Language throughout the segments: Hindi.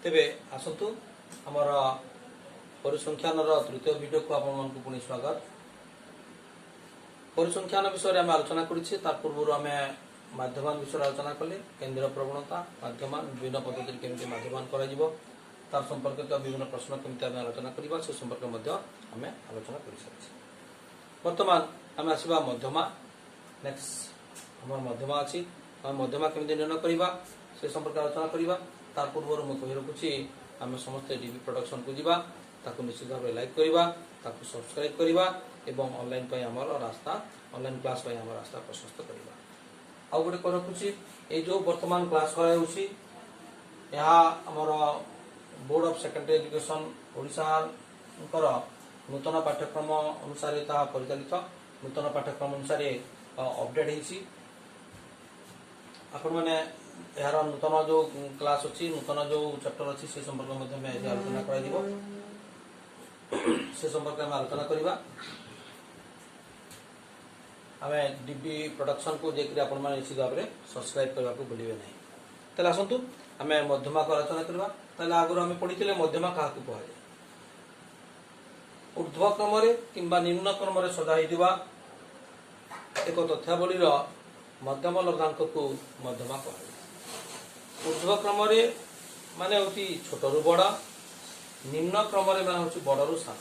तेबे आसतु आमर परिसंख्यान तृतीय वीडियो को आपण पुणी स्वागत। परिसंख्यान विषय आम आलोचना करें तार पूर्व आम माध्यमान विषय आलोचना कले केन्द्र प्रवणता माध्यमान विभिन्न पद्धति केमती माध्यमान तार संपर्कित विभिन्न प्रश्न केमती आम आलोचना करवा से संपर्क आम आलोचना कर सारी। बर्तमान आम आसवा मध्यमा नेक्स्ट आम मध्यमा अच्छी मध्यमा केमती निर्णय करवा से संपर्क आलोचना करवा। तार पूर्व मुझे कही रखुच्छी आम समस्ते डीबी प्रोडक्शन को जीवा ताकू निश्चित भाव लाइक करवा ताकू सब्सक्राइब करवा एवं ऑनलाइन पे आमर रास्ता ऑनलाइन क्लास पे आमर रास्ता प्रशस्त करवा। आउ गोटे कह रखुच्छी ये जो वर्तमान क्लास कराऊँगी आमर board of secondary education Odisha नूतन पाठ्यक्रम अनुसार परिचालित नूतन पाठ्यक्रम अनुसार अपडेट होती आपण मैंने यार नूतन जो क्लास अच्छी नूतन जो चैप्टर अच्छी से संपर्क में आलोचना कर संपर्क में आलोचना करवा। आम डीबी प्रोडक्शन को देखिए आपण मैंने निश्चित भाव में सब्सक्राइब करने को भूलिए ना। तेल आसतु आम मध्यमा को आलोचना करवा। तेल आगुरी आम पढ़ी मध्यमा क्या कहुए ऊर्ध्व क्रम किंबा निम्न क्रम सजा होता एक तथ्यावली मध्यम लघ्वांक को मध्यमा कहुए। ऊर्ध्व क्रम माने होती छोट रु बड़ निम्न क्रम माने होती बड़ रु सान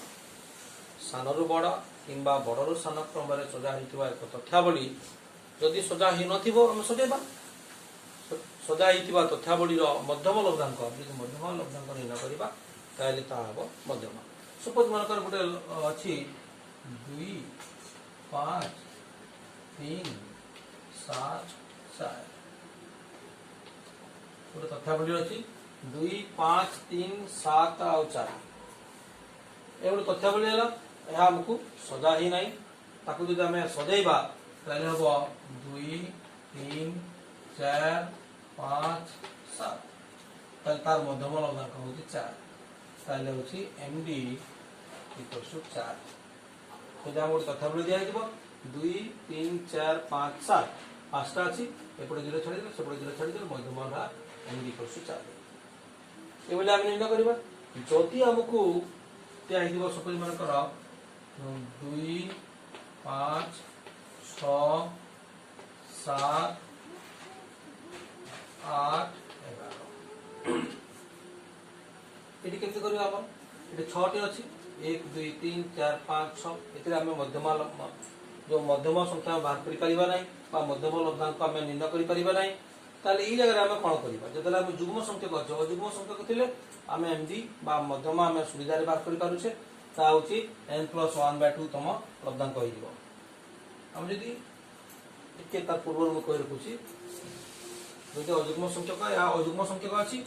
सान रु बड़ किंबा बड़ रु सान क्रम सजा होता एक तथ्यावली जदि सजा हो न सजेबा सजा होता तथ्यावली मध्यम लघ्वांक मध्यम लघ्वांक निर्णय करवा ताहले ता हम मध्यमा। सपोज मनकर गोटे अच्छी 2 5 3 7 4 गोटे तथ्यावली अच्छी 2 5 3 7 और 4 ये गोटे तथ्यावली है यह आमको सजा ही ना ताकू जो आम सजेबा हम 2 3 4 5 7 तार मध्यम लघ्वांक हूँ 4 ताले हूँ MD = 4 तो जहाँ गोटे तथ्यावली दिया 2 3 4 5 7 पाँचटा अच्छी एपटे 0 छाड़ी सेपटे 0 छाड़ी मध्यम MD = 4 ये आम निर्णय करवा। जदि आमको दिया सपोज मनकर 2 5 6 7 8 11 ये केमती करवा आम ये 6टी अच्छी 1 2 3 4 5 6 ये मध्यमा जो मध्यम संख्या बाहर कर ना मध्यम लघ्वांक आम निर्णय कर ताले ई जगह आम कौन करवा जो आम जुग्म संख्यक अच्छे अजुग्म संख्यक थे आम एमडी मध्यम आम सुविधा बाहर कर पारे हूँ n+1/2 तम लघ्वांक होम जदि पूर्व मुझे कही रखुच्छी जो अजुग्म संख्यक या अजुग्म संख्यक अच्छी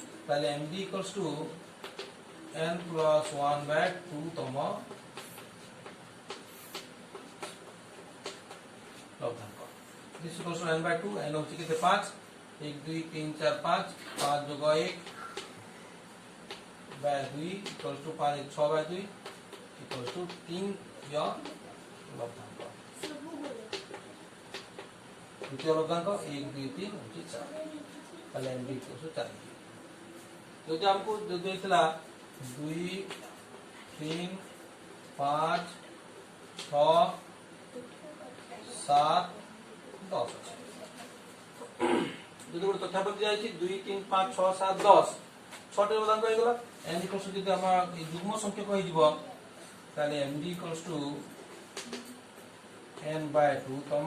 MD = n+1/2 तम लघ्वांक दिस = n/2 n होची किते 5 1 2 3 4 5 5 + 1 / 2 = 5 6/2 = 3 या लघ्वांक द्वितीय लघ्वांक 1 2 3 होची 4 ताले MD = 4 जदि हमको जो देथिला 2 3 5 6 7 10 जो गोटे तथ्यावली दिखाई 2 3 5 6 7 10 6टी लघ्वांक होगा n = आम जुग्म संख्यक हो MD = n/2 तम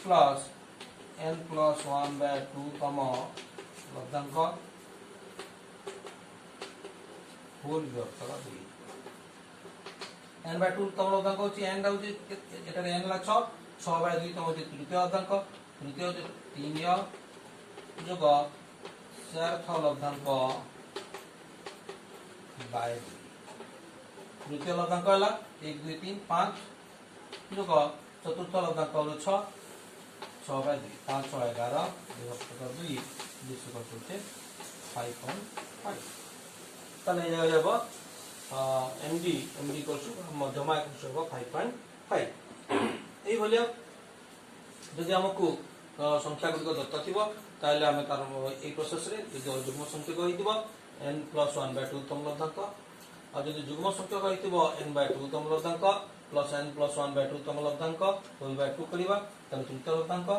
प्लस n+1/2 तम लघ्वांक होल विभक्त 2 n/2 तम लघ्वांक होची n होची एटारे n ला 6 6/2 तम होची तृतीय लघ्वांक तृतीय होची 3 या जोग 4th लघ्वांक बाय तृतीय लघ्वांक है 1 2 3 5 जोग चतुर्थ लघ्वांक 6 6/2 5 6 11 विभक्त 2 = 5.5 ताले जब MD मध्यमा 5.5 यही भाया जदि आमको संख्या गुड़िक दत्त थी तार प्रोसेस जुग्म संख्यक n + 1/2 तम लब्धांक और जदि जुग्म संख्यक होइतिबो n/2 तम लब्धांक प्लस n + 1/2 तम लब्धांक होल बाय 2 करिबा तब तृतीय लब्धांक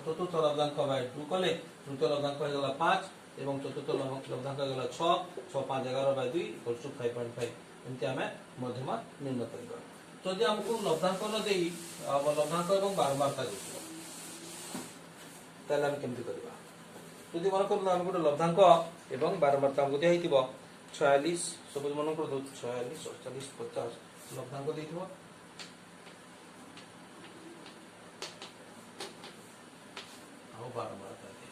चतुर्थ लब्धांक बाय 2 कले तृतीय लब्धांक हो गला 5 एवं चतुर्थ लब्धांक हो गला 6 6 5 11/2 = 5.5 एमति हमें मध्यमा निर्णय करिबा जदि हमको लब्धांक न देई लब्धांक एवं बारंबारता दिसबो ताले हम केमति करिबा जदि मन करना हम गोटे लब्धांक एवं बारंबारता हमको दिया हितिबो 46 सब मन कर दो 46 48 50 लब्धांक देथिबो आओ बारंबारता दे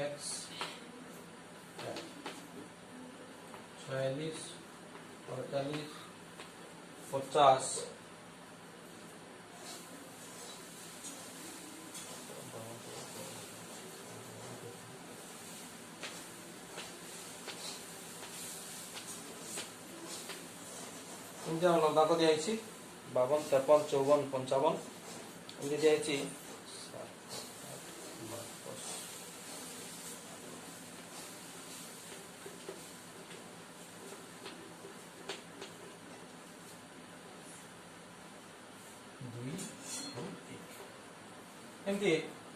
x 46 48 50 लब्धांक दिया 52 53 54 55 दिया 2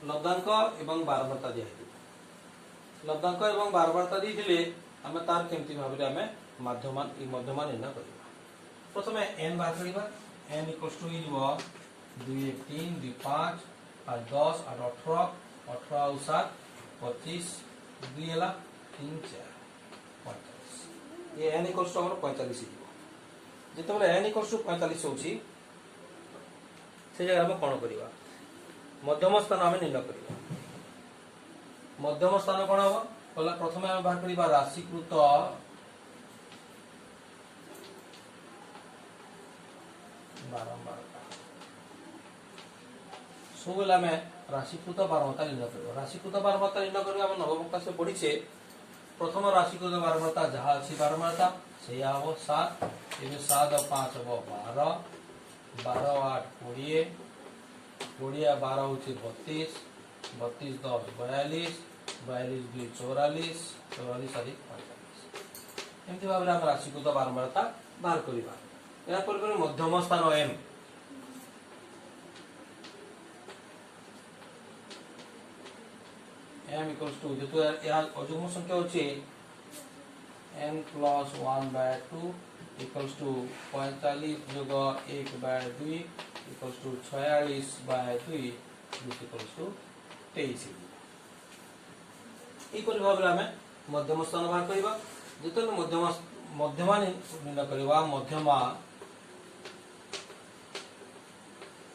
लब्धांक एवं बारंबारता दिया लब्धांक एवं बारंबारता दी आम तार केमती भाव में मध्यमान निर्णय कर प्रथम n बाहर करिबा n = 2 2 1 3 2 5 8 10 8 18 18 और 7 25 2 हला 3 4 45 ये n = हमर 45 जेतबले n = 45 होची से जगह हम कोन करिबा मध्यम स्थान हम निर्णय करिबा मध्यम स्थान कोन हो पहला प्रथम हम बाहर करिबा राशिकृत बारंबारता सबला में राशिकृत बारंबारता निर्णय कर राशिकृत बारंबारता निर्णय कर हम नवम क्लास में पढ़ी छे प्रथम राशिकृत बारंबारता जहाँ अच्छी बारंबारता से हम 7 एवं 7 और 5 हम 12 12 8 20 20 12 होची 32 32 10 42 42 2 44 44 अधिक 45 एमती भाव हम राशिकृत बारंबारता बाहर करिबा या पर मध्यम स्थान m m = जेतु या अजुग्म संख्या होची n + 1/2 = 45 जोग 1/2 = 46/2 = 23 ई पर भाव में मध्यम स्थान बाहर करिबा जेतु मध्यमा निर्णय करिबा मध्यमा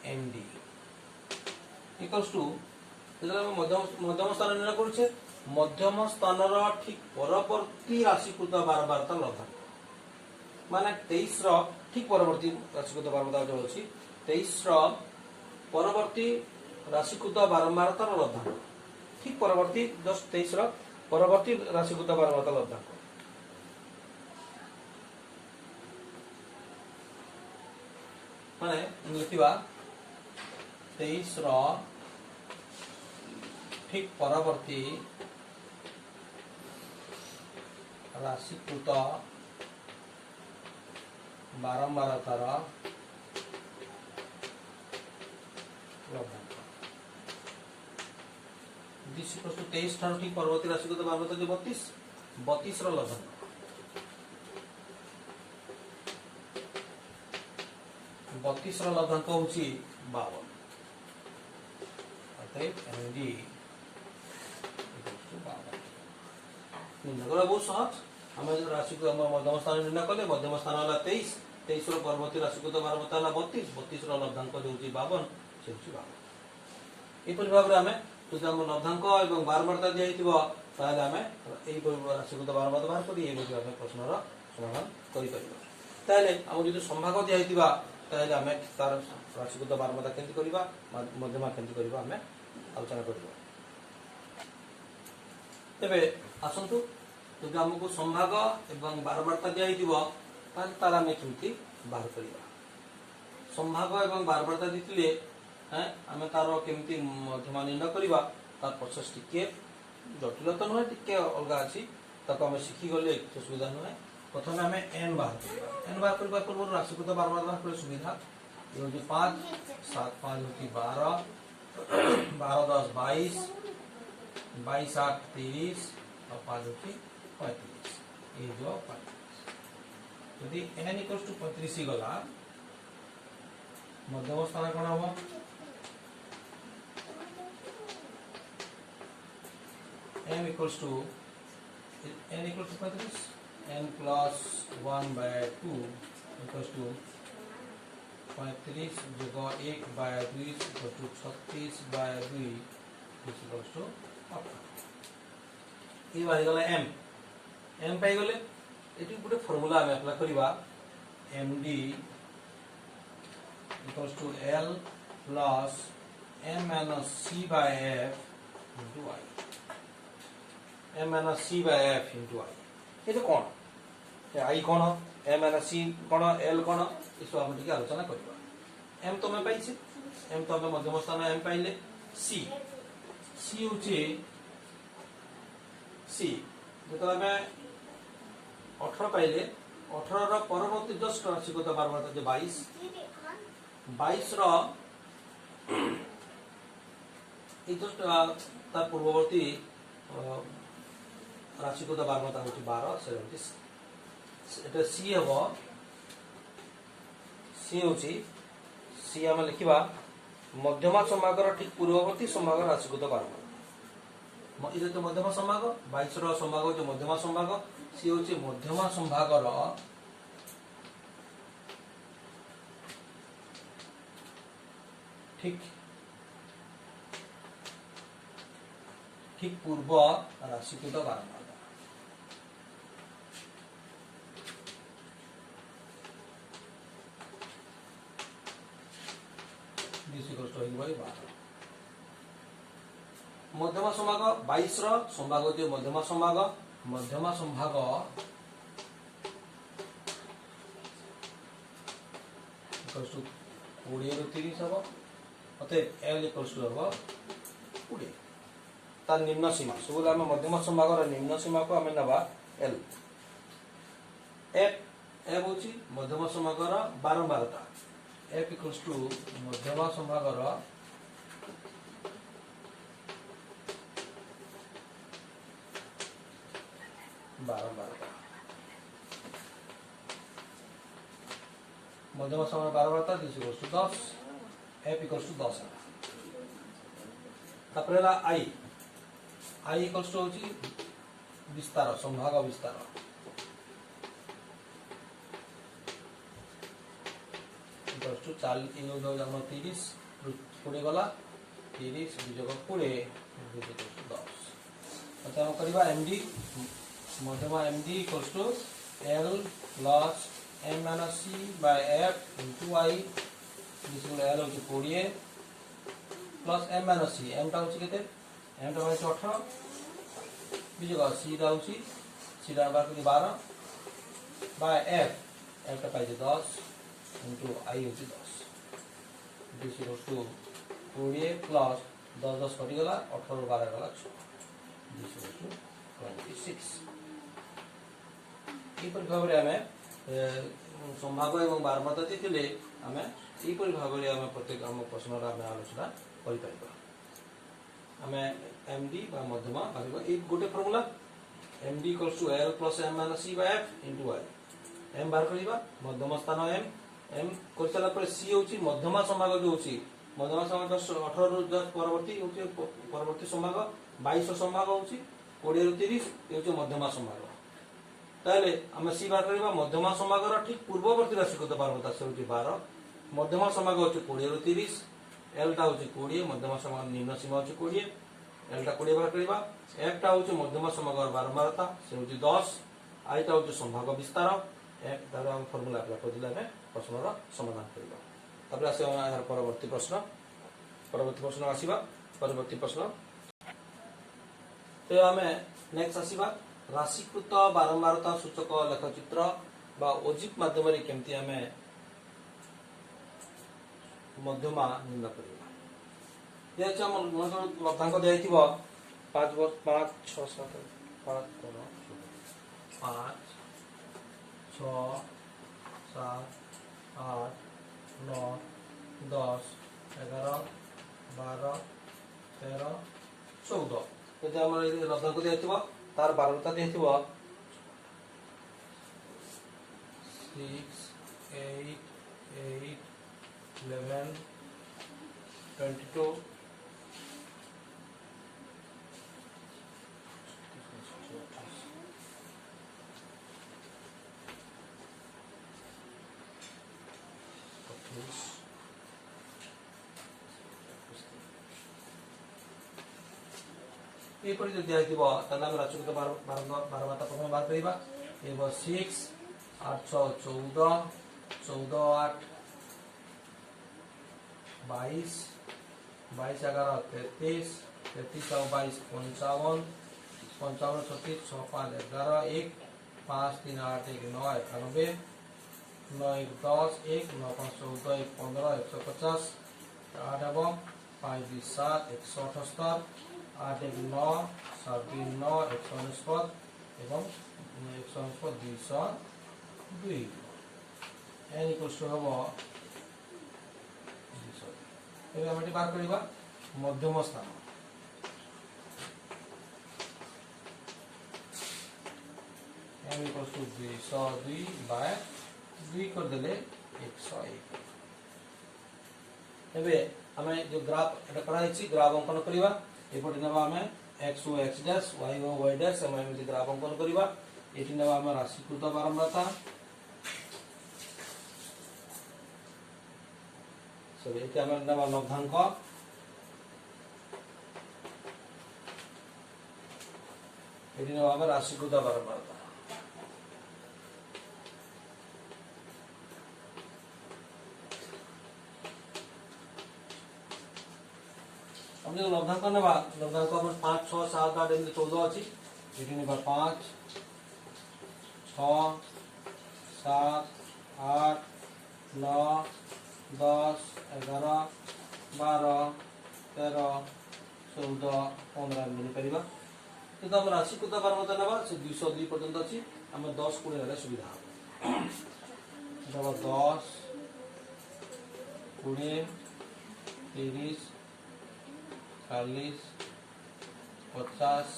md = मध्यम स्थान निर्णय करुचे मध्यम स्थान ठीक परवर्ती राशिकृत बारंबारता लब्धांक माने 23 रो ठीक परवर्ती राशिकृत बारंबारता जो अछि 23 रो परवर्ती राशिकृत बारंबारता लब्धांक ठीक परवर्ती जस्ट 23 रो परवर्ती राशिकृत बारंबारता लब्धांक माने लिखिबा 23 रो ठीक परवर्ती राशिकृत बारंबारतार लब्धांक 23 ठार ठीक परवर्ती राशिकृत बारंबारता जो 32 रो लब्धांक 32 रो लब्धांक होची 52 अतएव एनडी निर्णय बहुत सहज आम जो राशि को मध्यम स्थान निर्णय कले मध्यम स्थान है 23 23 परवर्ती राशिकृत बारंबारता है 32 32 लब्धांक जो 52 से 52 एपरि भाव में आम जदि आम लब्धांक और बारंबारता दिया ताले आम राशिकृत बारंबारता बाहर करी आम प्रश्नर समाधान करें आम जो संभाग दिया ताले आम तार राशिकृत बारंबारता केमती करबा मध्यमा केमती करबा आम आलोचना करबा तेबे आसंतु जदि आमको संभाग एवं बारंबारता दिया तार आम केमती बाहर करबा संभाग एवं बारंबारता देथिले आम तार केमती मध्यमा निर्णय करबा तार प्रोसेस टिके जटिल तो नुहे टिके अलग अच्छी ताको आम शिखीगले सुविधा नुहे। प्रथम आम एन बाहर करवा एन बाहर करने पूर्व राशिकृत बारंबार बाहर कर सुविधा ये हूँ 5 7 5 हूँ 12 12 10 22 22 8 30 और 5 हूँ 35 ये जो 35 यदि एन इक्वल्स टू 35 ही गला मध्यम स्थान कौन हम m equals to n equals to 35 n plus 1 by 2 equals to 35 जगह 1 by 2 equals to 36 by 2 is equals to 8 ये बाहर गला m पाई गले एटी गोटे फॉर्मूला हम अप्लाई करिबा md equals to l plus m minus c by f into I m minus c by f into I ये तो कौन आई कौन m minus c कौन l कौन इसको हम टिके आलोचना करबा m तो मैं पाइछे m तो हम मध्यम स्थान m पाइले c होचे c जेतला मैं 18 पाइले 18 रो परवर्ती जस्ट राशिगत बारंबार जो 22 रो ये जस्ट तार पूर्ववर्ती राशिगत बारंबार होची 12 से होची एटा सी हबो सी होची सी हम लिखिबा मध्यमा समागर ठीक पूर्ववर्ती समागर राशिगत बारंबार इदे तो मध्यमा समाग 22 रो समाग जो मध्यमा समाग सी होची मध्यमा संभागर ठीक ठीक पूर्व राशिकृत बारंबार मध्यमा संभाग 22 रो संभाग जो मध्यमा संभाग 20 ରୁ 30 हम अतएव l इक्वल्स टू हम 20 तार निम्न सीमा सब आम मध्यम संभाग निम्न सीमा को आम नवा l f हूँ मध्यम संभाग बारंबारता f इक्वल्स टू मध्यम संभाग बारंबारता मध्यम संभाग बारंबारता this equals to 10 f equals to 10 तापर I इक्वल्स टू होची विस्तार संभाग विस्तार इक्वल्स टू 40 इन जो हम 30 20 गला 30 विजोग 20 इक्वल्स टू 10 अच्छा हम करबा md मध्यमा md equals to l plus m minus c by f into I this l होची 20 plus m minus c m टा होची केते m टा होची 18 विजोग c टा होची c टा बार 12 by f टा पाइजे 10 into I होची 10 दिस इक्वल्स टू 20 प्लस 10 10 कटि गला 18 12 गला 6 दिस इक्वल्स टू 26 ई पर भाबरे हमें संभाग एवं बारंबारता देखिले आम यहीपरि भाव में आम प्रत्येक आम प्रश्न आम आलोचना आम एमडी मध्यमा गोटे formula MD equals to L plus M minus C by F into I M बाहर करवा मध्यम स्थान एम एम कर सारा पर सी होची मध्यमा संभाग जो होची मध्यमा संभाग 18 रु परवर्ती होची परवर्ती संभाग 22 संभाग होची 20 रु 30 ये होची मध्यमा संभाग ताले हम सी बार करबा मध्यमा संभागर ठीक पूर्ववर्ती राशिकृत बारंबारता से होची 12 मध्यमा संभाग होची 20 रु 30 एल टा होची 20 मध्यमा संभाग निम्न सीमा होची 20 एल टा 20 बार करबा एफ टा होची मध्यमा संभागर बारंबारता से होची 10 आई टा होची संभाग विस्तार एफ तार हम फार्मूला अप्लाई कर दिला में प्रश्नर समाधान करबा तबला से यार परवर्ती प्रश्न आसीबा परवर्ती प्रश्न तो हमें नेक्स्ट आसीबा राशिकृत बारंबारता सूचक लेखचित्र बा ओजिप माध्यम केमती आम मध्यमा निर्णय करबा ये अच्छा मन लब्धांक दिया थी 5 5 6 7 5 6 7 8 9 10 11 12 13 14 ଯଦି ଆମର ଏଇ ଲବ୍ଧାଙ୍କ ଦିଆଥିବ ତାର ବାରବତା ଦିଆଥିବ 6 8 8 11 22 ଏପରି ଯଦି ଦିଆହେଇଥିବ ତାହେଲେ ଆମେ ରାଶିଗତ ବାରବାତା ପ୍ରଥମେ ବାହାର କରିବା। ଏ 6 8 6 14 14 8 22 22 11 33 33 ଆଉ 22 55 55 36 6 5 11 1 5 3 8 1 9 91 9 1 10 1 9 5 14 1 15 150 8 ଏବଂ 5 2 7 178 8 1 9 7 2 9 199 ଏବଂ 199 202 n equals to ହେବ 200। ଏବେ ଆମେ ଏଠି ବାହାର କରିବା ମଧ୍ୟମ ସ୍ଥାନ n equals to 202 by 2 କରିଦେଲେ 101। ଏବେ ଆମେ जो ग्राफ এটা করা হয়েছে গ্রাফ অঙ্কন করিবা। এপটে নেবা আমি x ও x ড্যাশ y ও y ড্যাশ আমি এমনি গ্রাফ অঙ্কন করিবা। এটি নেবা আমি রাশিকৃত বারম্বারতা সরি এটি আমরা নেবা লব্ধাঙ্ক এটি নেবা আমি রাশিকৃত বারম্বারতা हम जो लब्धांक नेबा लब्धांक हमर 5 6 7 8 एमती 14 अछि एठी नेबा 5 6 7 8 9 10 11 12 13 14 15 मिली परिबा। तो हम राशि को बारबता नेबा से 202 पर्यंत अछि हम 10 20 रे सुविधा हो 10 20 30 40 50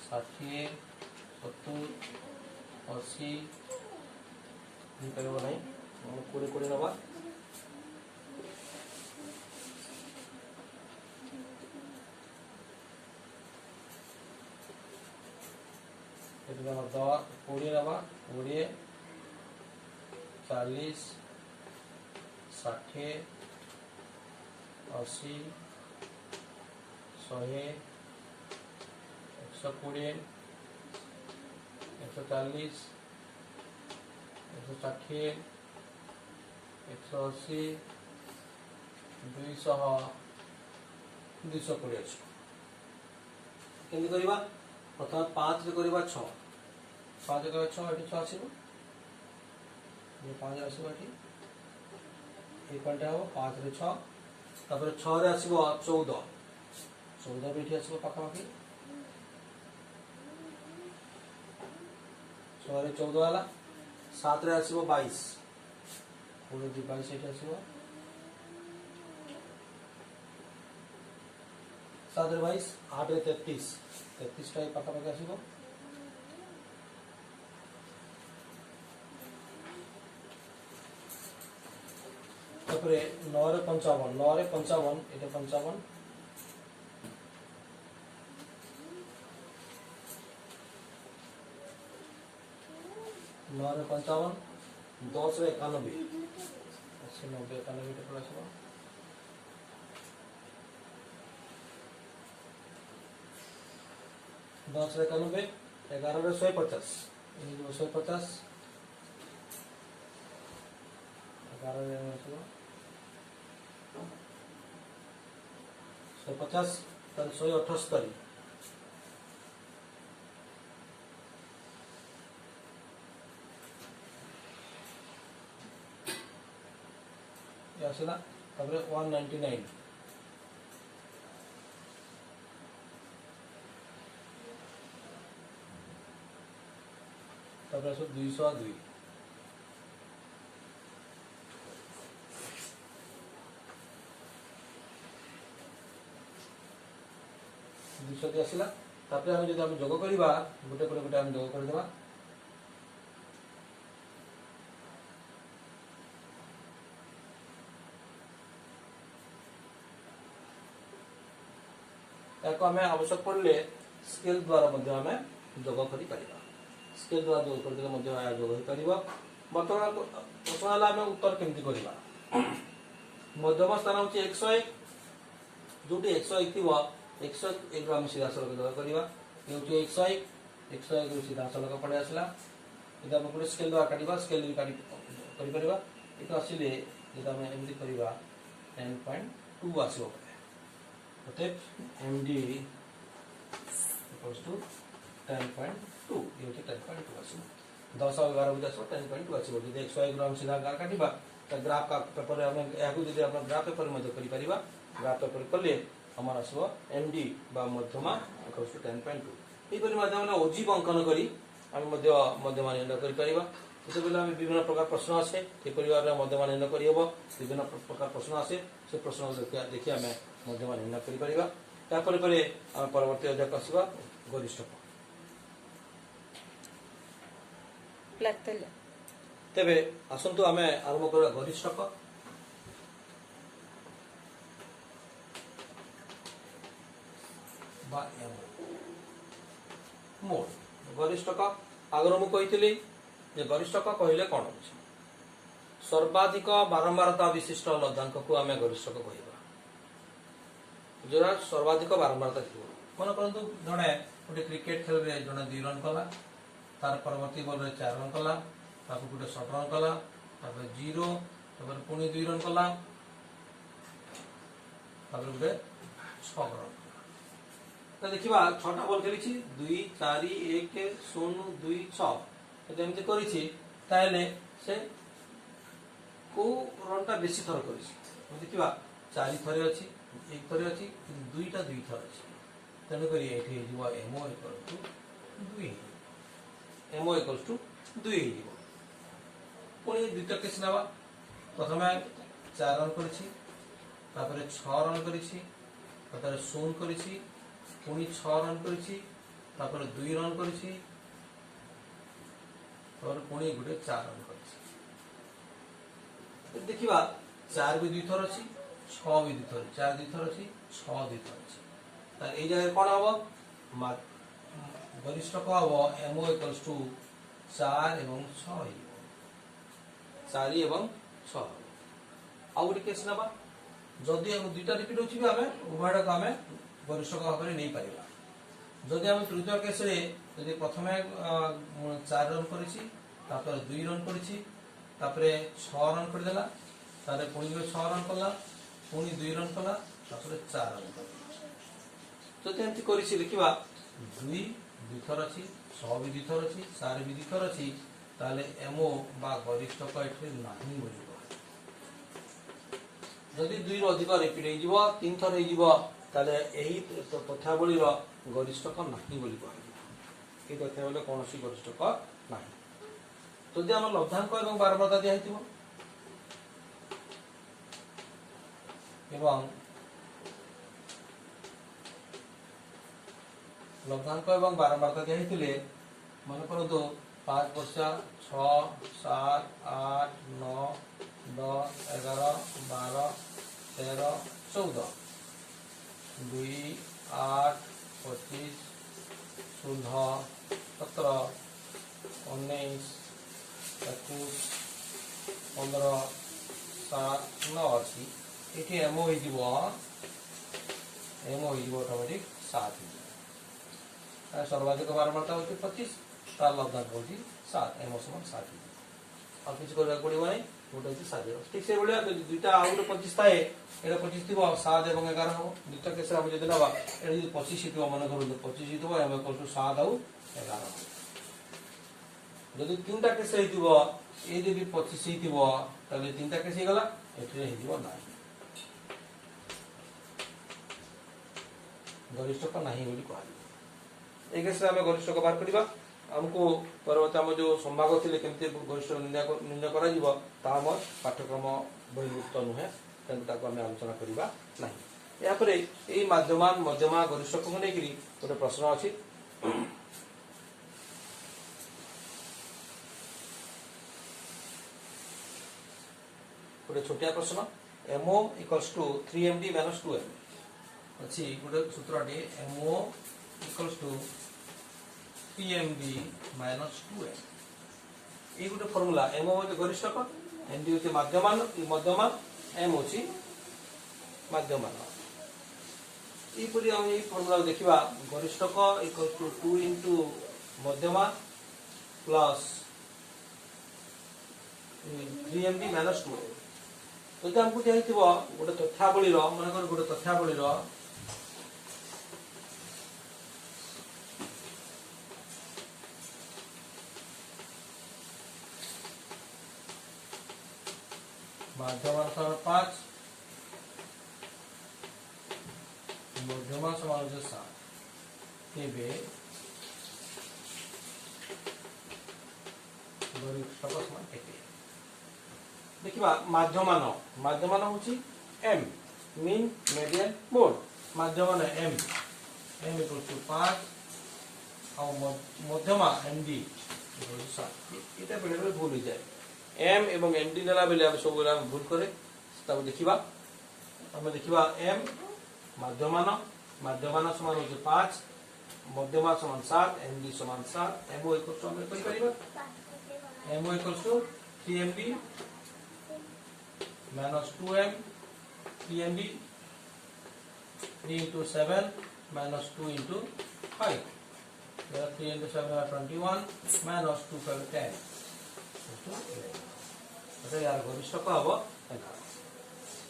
60 70 80 निकलबो नहीं हम कोड़े कोड़े नबा एटा 10 20 नबा 20 40 60 80 100 120 140 160 180 200 220 अछि केमि करिबा प्रथम 5 रे करिबा 6 5 रे 6 एठी 6 आसीबो ये 5 आसीबो एठी ए पॉइंट हो 5 रे 6 तापर 6 रे आसीबो 14 14 भी एठी आसीबो पाखापाखि 6 रे 14 आला 7 रे आसीबो 22 पूरे 22 एठी आसीबो 7 रे 22 8 रे 33 33 टा पाखापाखि आसीबो तापर 9 रे 55 9 रे 55 एटा 55 9 रे 55 10 रे 91 80 90 91 टा प्लस 10 रे 91 11 रे 150 ये 150 11 रे 150 तर 178 ये आसला तबरे 199 तापर आसो 202 200 आसला तापर हम जदि हम जोग करबा गोटे पर गोटे हम जोग कर देबा ताको हमें आवश्यक पड़ले स्केल द्वारा मध्य हमें जोग करि परिबा स्केल द्वारा जोग कर देले मध्य आया जोग होई परिबा वर्तमान प्रश्न हला हमें उत्तर केमति करबा मध्यम स्थान होची 101 जोटी 101 थिबो 101 हम सीधा सरल जोग करबा ये होची 101 रो सीधा सरल पड़े आसला इदा हम पूरे स्केल द्वारा काटिबा स्केल भी काटि करि परिबा इतो आसीले जेदा हम एमडी करबा 10.2 आसीबो अतएव MD equals to 10.2 ये होचे 10.2 आसीबो 10 और 11 बुझा 10.2 आसीबो जदि 101 ग्राम सीधा गार काटिबा त ग्राफ का पेपर हम याकु जदि अपन ग्राफ पेपर मध्ये करि परिबा ग्राफ पेपर करले हमर आसीबो MD बा मध्यमा equals to 10.2 ए परि माध्यम ओजी अंकन करी हम मध्यमा निर्णय करि परिबा जते बेला हम विभिन्न प्रकार प्रश्न आसे ए परिवार रे मध्यमा निर्णय करि हेबो विभिन्न प्रकार प्रश्न आसे से प्रश्न देखि हमें मध्यमा निर्णय करि परिबा तापर परे हम परवर्ती अध्याय आसीबा गरिष्ठक तेबे आसंतु हमें आरंभ करबा गरिष्ठक बा मोड गरिष्ठक आगर मु कहितली जे गरिष्ठक कहिले कोन अछि सर्वाधिक बारंबारता विशिष्ट लब्धांक को हमें गरिष्ठक कहिबा जोरा सर्वाधिक बारंबारता थियो मन करंतु जणे गोटे क्रिकेट खेल रे जणे 2 रन कला तार परवर्ती बॉल रे 4 रन कला तापर गोटे शॉट रन कला तापर 0 तापर पुनी 2 रन कला तापर गोटे 6 रन तो देखिबा 6टा बॉल खेलिछि 2 4 1 0 2 6 तो एमति करिछि ताले से को रनटा बेसी थर करिछि देखिबा 4 थरे अछि 1 थरे अछि 2टा 2 थर अछि तने करी एठी हिजबा MO equal to 2 MO equal to 2 हिजबो पुनी द्वितीय केस नबा प्रथमे 4 रन करिछि तापरे 6 रन करिछि तापरे 0 करिछि पुनी 6 रन करिछि तापरे 2 रन करिछि और पुनी गुटे 4 रन करिछि देखिबा 4 भी 2 थर अछि 6 भी 2 थर 4 2 थर अछि 6 2 थर अछि त ए जगह कोन हबो गरिष्ठक हबो MO इक्वल्स टू 4 एवं 6 हिबो 4 एवं 6 आ गुटे केस नबा जदि हम दुटा रिपीट होछि भी हमें उभयटा को हमें गरिष्ठक भाबरे नै परिबा जदि हम तृतीय केस रे जदि प्रथमे 4 रन करिछि तापर 2 रन करिछि तापर 6 रन कर देला तारे पुनी 6 रन कला पुनी 2 रन कला तापर 4 रन कला तो तेंति करिछि लिखिबा 2 थर अछि 6 भी 2 थर अछि 4 भी 2 थर अछि ताले MO बा गरिष्ठक एठे नाही बोलिबो जदि 2 रो अधिक रिपीट हे जिवो 3 थर हे जिवो ताले एही तथ्यावली रो गरिष्ठक नाही बोली कहबो ए तथ्यावली कोनोसी गरिष्ठक नाही जदि हम लब्धांक एवं बारंबारता दिया हितिबो एवं लब्धांक एवं बारंबारता दिया हितिले मन करो तो 5 वर्ष 6 7 8 9 10 11 12 13 14 2 8 25 16 17 19 21 15 7 9 अछि एठी MO हो जिवो ऑटोमेटिक 7 सर्वाधिक बारंबारता होती 25 तार लब्धांक होती 7 MO समान 7 और किछ करबा पड़िबो नै गोटे होती 7 ठीक से बोलिया दुटा आउट 25 थाए एटा 25 थिबो 7 एवं 11 हो दुटा केस हम जदि नबा एटा जदि 25 हितबो मन करू 25 हितबो हम इक्वल टू 7 आउ 11 जदि तीनटा केस हितबो ए जदि 25 हितबो तले तीनटा केस हे गला एठरे हितबो ना गरिष्ठक नाही बोली कहली ए केस हम गरिष्ठक बार करबा आमको परवर्ती आम जो संभाग थे केमती गरिष्ठ निर्णय कर पाठ्यक्रम बहिर्भूत नुहे तेणु आम आलोचना करवा ना यापर यही माध्यमान मध्यमा गरिष्ठ को लेकर गोटे प्रश्न अच्छी गोटे छोटिया प्रश्न MO equals to 3MD minus 2M अच्छी गोटे सूत्रटी MO equals to 3MD minus 2M ये गोटे फॉर्मूला MO होते गरिष्ठक MD होते मध्यमान मध्यमान M होची मध्यमान यहपरी हम ये फॉर्मूला देखा गरिष्ठक इक्वल्स टू 2 इंटू मध्यमान प्लस 3MD माइनस 2M तो आमको दिखाई गोटे तथ्यावली मन गोटे तथ्यावली माध्यमान समान 5 मध्यमान समान 7 तेबे गरिष्ठक समान केते देखिबा माध्यमान माध्यमान होची M मीन मीडियन मोड माध्यमान M M इक्वल्स टू 5 और मध्यमा MD इक्वल्स 7 एटा बेले भूल हो जाए M एवं MD नेला बेले हम सब बेला भूल करे तब देखिबा हम देखिबा M माध्यमान माध्यमान समान होची 5 मध्यमा समान 7 MD समान 7 MO इक्वल्स टू हम करि परिबा MO equals to 3MD minus 2M 3MD 3 into 7 minus 2 into 5 there 3 into 7 are 21 minus 2 5 10 तो यार गरिष्ठक हबो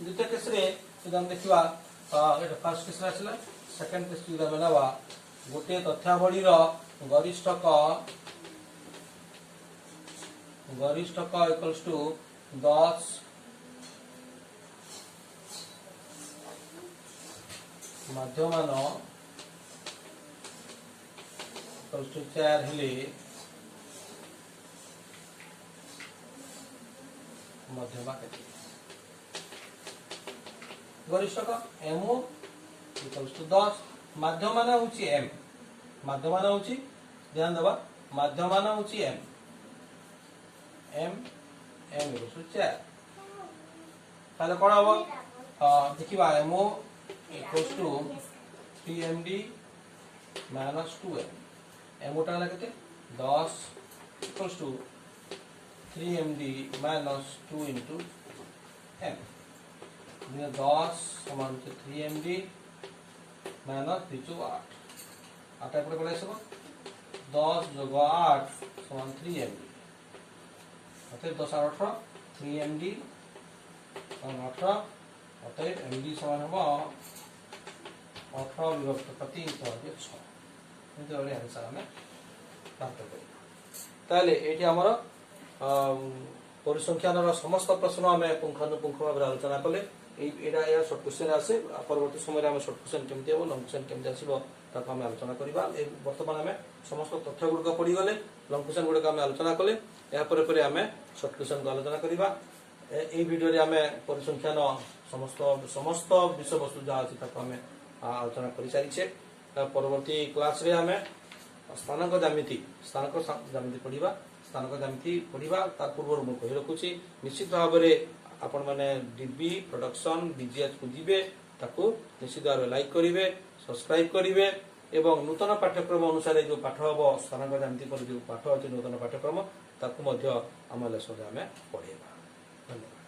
द्वितीय केस रे जब हम देखिबा एटा फर्स्ट केस रे आछला सेकंड केस रे बनावा गोटे तथ्यावली रो गरिष्ठक इक्वल्स टू 10 मध्यमान इक्वल्स टू 4 हेले मध्यमा केते गरिष्ठक MO इक्वल्स टू 10 माध्यमान होची M माध्यमान होची ध्यान देबा माध्यमान होची M इक्वल्स टू 4 ताले कोन हबो देखिबा MO equals to 3MD minus 2M MO टा लगते 10 equals to 3MD minus 2 into M 10 समान 3MD minus 3 8 8 पर पड़े सब 10 जोग 8 समान 3MD अतः 10 और 18 3MD समान 18 अतः MD समान होगा 18 विभक्त प्रति 6 एंते वाले आंसर हमें प्राप्त करिबा ताले एठी हमर परिसंख्यानर समस्त प्रश्न हमें पुंखानुपुंख भाव आलोचना कले एटा या शॉर्ट क्वेश्चन आसे परवर्ती समय हम शॉर्ट क्वेश्चन केमते हो लॉन्ग क्वेश्चन केमते आसीबो ताको हम आलोचना करिबा ए वर्तमान हमें समस्त तथ्य गुड पड़ी गले लॉन्ग क्वेश्चन गुड हम आलोचना कले या परे परे हमें शॉर्ट क्वेश्चन को आलोचना करिबा ए वीडियो रे हमें परिसंख्यान समस्त विषय वस्तु जहाँ अच्छी हमें आलोचना कर सारी परवर्ती क्लास रे हमें स्थानक ज्यामिति पढ़ा स्थानक ज्यामिति पढ़ा तार पूर्व मुझे कही रखुची निश्चित भाव में आपण मैंने डीबी प्रोडक्शन बीजीएच को जीवे ताकू निश्चित भाव लाइक करेंगे सब्सक्राइब करेंगे एवं नूतन पाठ्यक्रम अनुसार जो पाठ हम स्थानक ज्यामिति पर जो पाठ अच्छे नूतन पाठ्यक्रम ताकू आम लेसन में पढ़ेगा धन्यवाद।